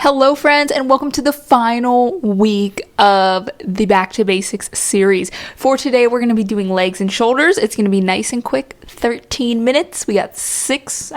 Hello friends, and welcome to the final week of the Back to Basics series. For today, we're going to be doing legs and shoulders. It's going to be nice and quick, 13 minutes. We got six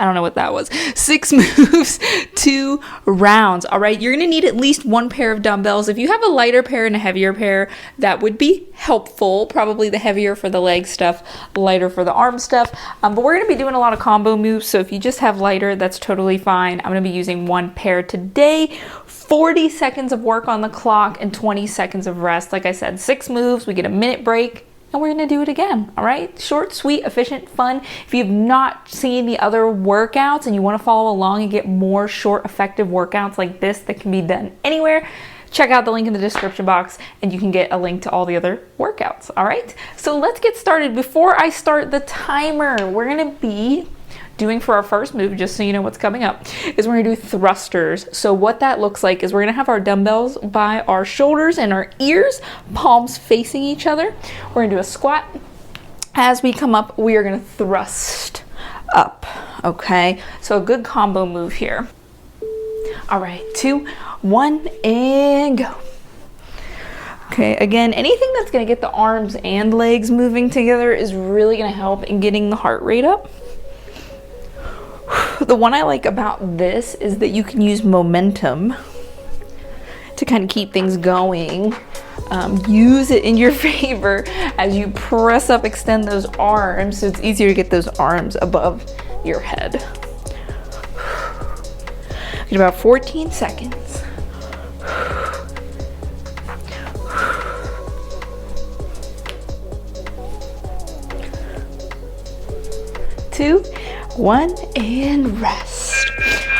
moves, 2 rounds. All right, you're going to need at least one pair of dumbbells. If you have a lighter pair and a heavier pair, that would be helpful. Probably the heavier for the leg stuff, lighter for the arm stuff. But we're going to be doing a lot of combo moves, so if you just have lighter, that's totally fine. I'm going to be using one pair today. 40 seconds of work on the clock and 20 seconds of rest. Like I said, 6 moves, we get a minute break, and we're gonna do it again, all right? Short, sweet, efficient, fun. If you've not seen the other workouts and you wanna follow along and get more short, effective workouts like this that can be done anywhere, check out the link in the description box and you can get a link to all the other workouts, all right? So let's get started. Before I start the timer, we're gonna be doing for our first move, just so you know what's coming up, is we're gonna do thrusters. So what that looks like is we're gonna have our dumbbells by our shoulders and our ears, palms facing each other. We're gonna do a squat. As we come up, we are gonna thrust up, okay? So a good combo move here. All right, 2, 1, and go. Okay, again, anything that's gonna get the arms and legs moving together is really gonna help in getting the heart rate up. The one I like about this is that you can use momentum to kind of keep things going. Use it in your favor as you press up, extend those arms, so it's easier to get those arms above your head. Get about 14 seconds. 2, 1, and rest.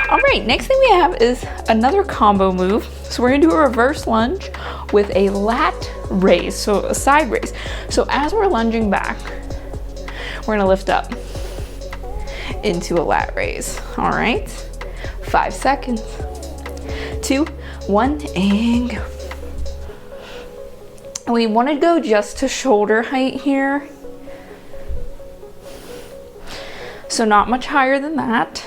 All right, next thing we have is another combo move. So we're gonna do a reverse lunge with a lat raise, so a side raise. So as we're lunging back, we're gonna lift up into a lat raise. All right, 5 seconds. 2, 1, and go. And we wanna go just to shoulder height here. So not much higher than that.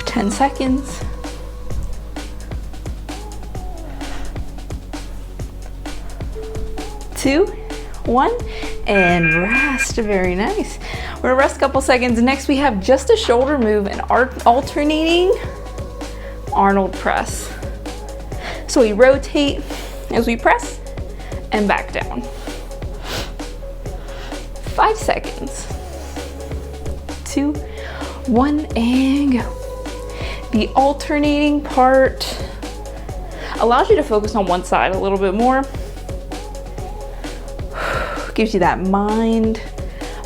Ten seconds. 2, 1, and rest. Very nice. We're gonna rest a couple seconds. Next we have just a shoulder move and alternating Arnold press. So we rotate as we press and back down. 5 seconds. 2, 1, and go. The alternating part allows you to focus on one side a little bit more. Gives you that mind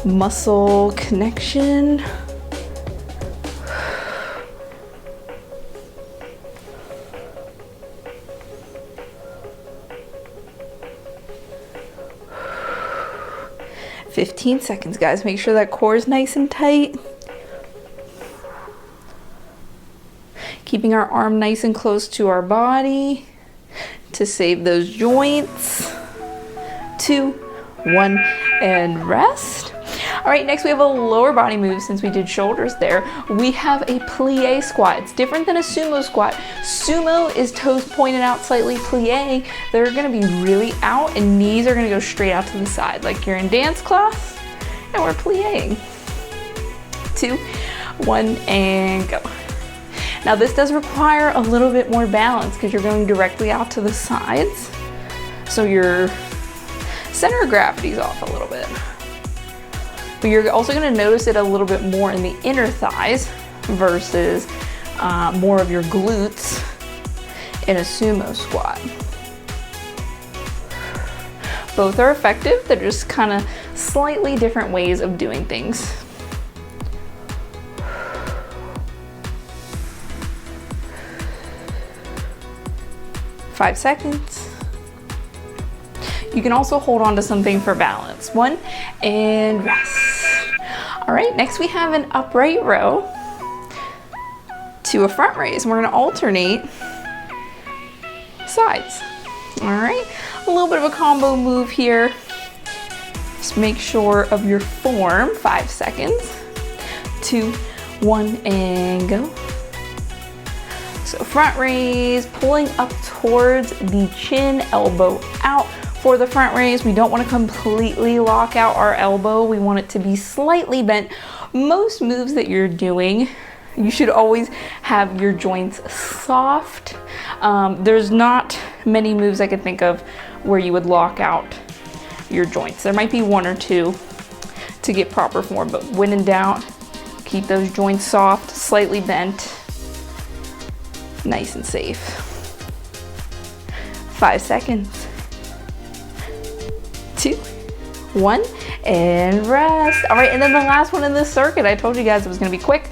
muscle connection. "15 seconds, guys. Make sure that core is nice and tight. Keeping our arm nice and close to our body to save those joints. 2, 1, and rest. All right, next we have a lower body move. Since we did shoulders there, we have a plie squat. It's different than a sumo squat. Sumo is toes pointed out slightly. Plie, they're gonna be really out and knees are gonna go straight out to the side, like you're in dance class and we're plieing. 2, 1, and go. Now this does require a little bit more balance because you're going directly out to the sides. So your center of gravity is off a little bit. But you're also gonna notice it a little bit more in the inner thighs versus more of your glutes in a sumo squat. Both are effective, they're just kind of slightly different ways of doing things. Five seconds. You can also hold on to something for balance. 1, and rest. All All right, next we have an upright row to a front raise. We're gonna alternate sides. All right, a little bit of a combo move here. Just make sure of your form. 5 seconds. 2, 1, and go. So front raise, pulling up towards the chin, elbow out. For the front raise, we don't want to completely lock out our elbow. We want it to be slightly bent. Most moves that you're doing, you should always have your joints soft. There's not many moves I can think of where you would lock out your joints. There might be 1 or 2 to get proper form, but when in doubt, keep those joints soft, slightly bent, nice and safe. 5 seconds. 2, 1, and rest. All right, and then the last one in this circuit, I told you guys it was gonna be quick.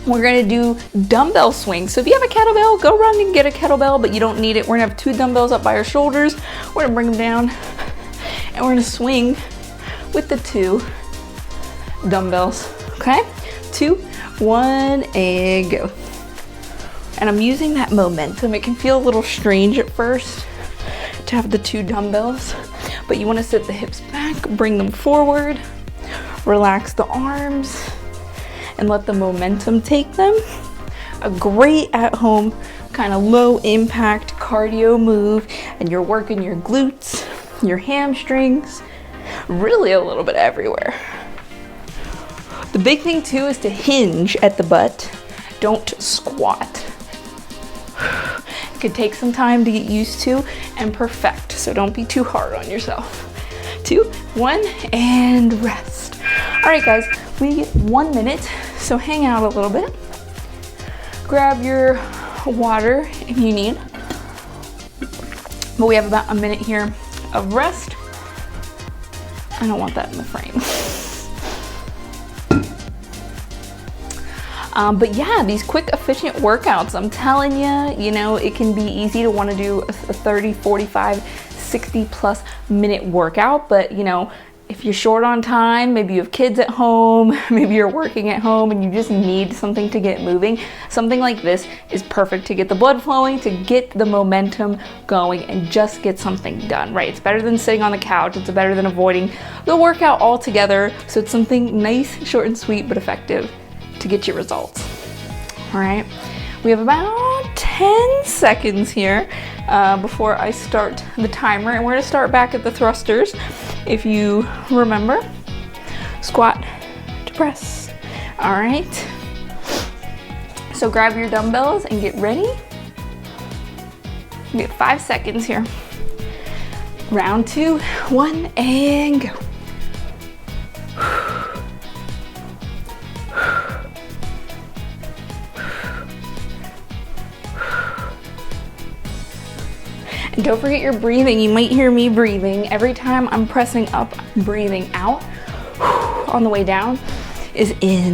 We're gonna do dumbbell swings. So if you have a kettlebell, go run and get a kettlebell, but you don't need it. We're gonna have 2 dumbbells up by our shoulders. We're gonna bring them down, and we're gonna swing with the 2 dumbbells, okay? 2, 1, and go. And I'm using that momentum. It can feel a little strange at first to have the 2 dumbbells, but you wanna sit the hips back, bring them forward, relax the arms, and let the momentum take them. A great at-home kind of low impact cardio move, and you're working your glutes, your hamstrings, really a little bit everywhere. The big thing too is to hinge at the butt. Don't squat. It could take some time to get used to and perfect, so don't be too hard on yourself. 2, 1, and rest. All right, guys, we get 1 minute, so hang out a little bit. Grab your water if you need. But we have about a minute here of rest. I don't want that in the frame. But yeah, these quick, efficient workouts, I'm telling you, you know, it can be easy to want to do a 30, 45, 60 plus minute workout, but you know, if you're short on time, maybe you have kids at home, maybe you're working at home and you just need something to get moving, something like this is perfect to get the blood flowing, to get the momentum going and just get something done, right? It's better than sitting on the couch. It's better than avoiding the workout altogether. So it's something nice, short and sweet, but effective to get your results. All right, we have about 10 seconds here before I start the timer, and we're gonna start back at the thrusters. If you remember, squat to press. All right, so grab your dumbbells and get ready. We have 5 seconds here. Round 2, 1, and go. And don't forget your breathing. You might hear me breathing. Every time I'm pressing up, breathing out on the way down is in.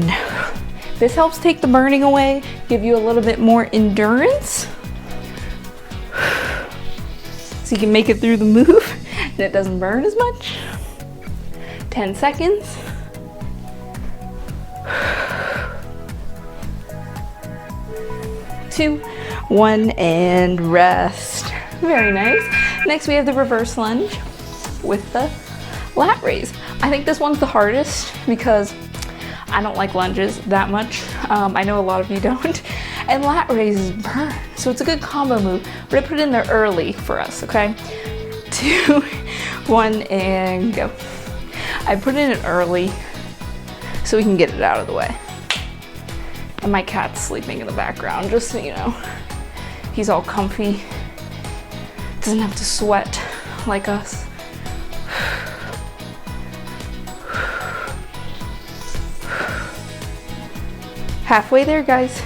This helps take the burning away, give you a little bit more endurance, so you can make it through the move and it doesn't burn as much. 10 seconds. Two, 1, and rest. Very nice. Next we have the reverse lunge with the lat raise. I think this one's the hardest because I don't like lunges that much. I know a lot of you don't. And lat raises burn. So it's a good combo move. We're gonna put it in there early for us, okay? 2, 1, and go. I put it in early so we can get it out of the way. And my cat's sleeping in the background, just so you know. He's all comfy. Doesn't have to sweat like us. Halfway there, guys.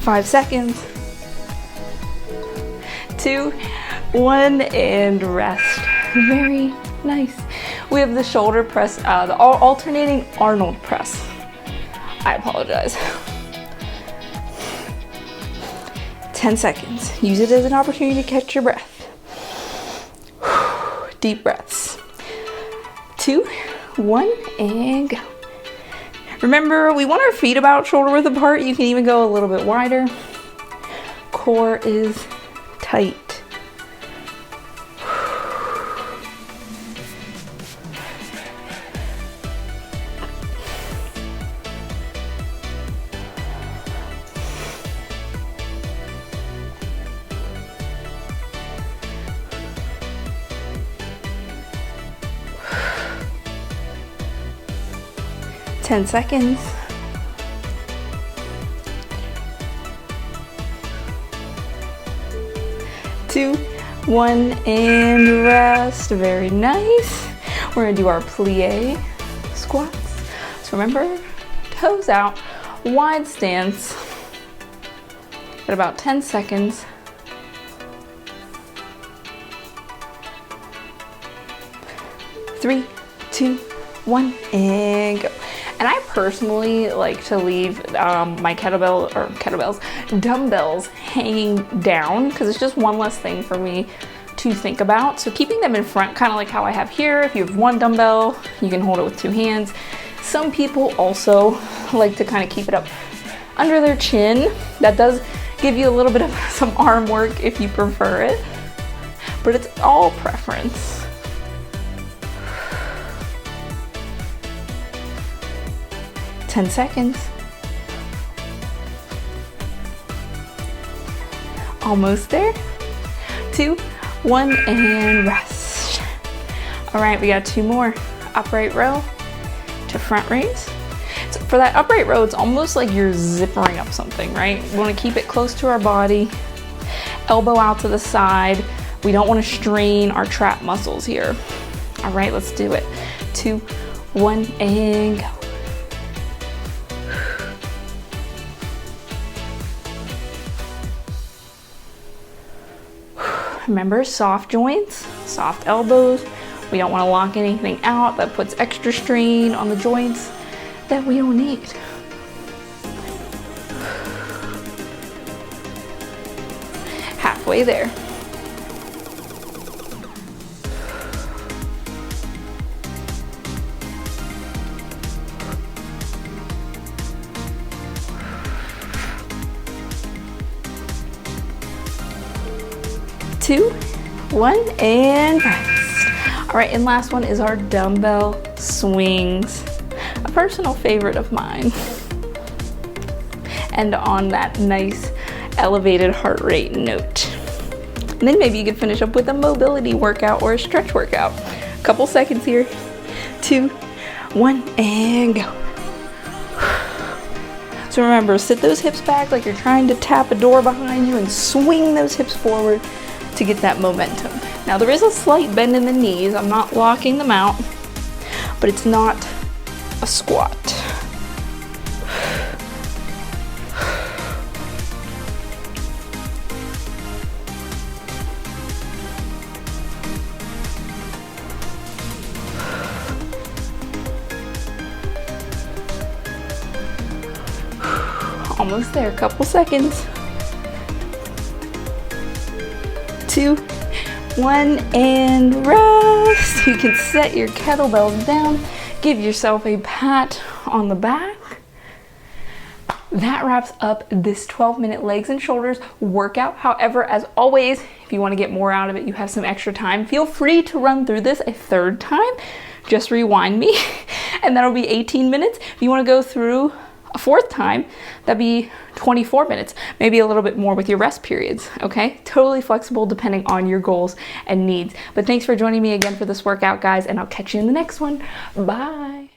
Five seconds. 2, 1, and rest. Very nice. We have the shoulder press, the alternating Arnold press. I apologize. 10 seconds. Use it as an opportunity to catch your breath. Deep breaths. 2, 1, and go. Remember, we want our feet about shoulder width apart. You can even go a little bit wider. Core is tight. 10 seconds. 2, 1, and rest. Very nice. We're gonna do our plie squats. So remember, toes out, wide stance. At about 10 seconds. 3, 2, 1, and go. And I personally like to leave my dumbbells hanging down because it's just one less thing for me to think about. So keeping them in front, kind of like how I have here. If you have one dumbbell, you can hold it with 2 hands. Some people also like to kind of keep it up under their chin. That does give you a little bit of some arm work if you prefer it, but it's all preference. 10 seconds. Almost there. 2, 1, and rest. All right, we got 2 more. Upright row to front raise. So for that upright row, it's almost like you're zippering up something, right? We want to keep it close to our body. Elbow out to the side. We don't want to strain our trap muscles here. All right, let's do it. 2, 1, and go. Remember, soft joints, soft elbows. We don't want to lock anything out that puts extra strain on the joints that we don't need. Halfway there. Two, 1, and rest. All right, and last one is our dumbbell swings. A personal favorite of mine. And on that nice elevated heart rate note. And then maybe you could finish up with a mobility workout or a stretch workout. A couple seconds here. 2, 1, and go. So remember, sit those hips back like you're trying to tap a door behind you and swing those hips forward to get that momentum. Now there is a slight bend in the knees. I'm not locking them out, but it's not a squat. Almost there, a couple seconds. 2, 1, and rest. You can set your kettlebells down. Give yourself a pat on the back. That wraps up this 12-minute legs and shoulders workout. However, as always, if you want to get more out of it, you have some extra time, feel free to run through this a 3rd time. Just rewind me, and that'll be 18 minutes. If you want to go through a 4th time, that'd be 24 minutes, maybe a little bit more with your rest periods, okay? Totally flexible depending on your goals and needs. But thanks for joining me again for this workout, guys, and I'll catch you in the next one. Bye.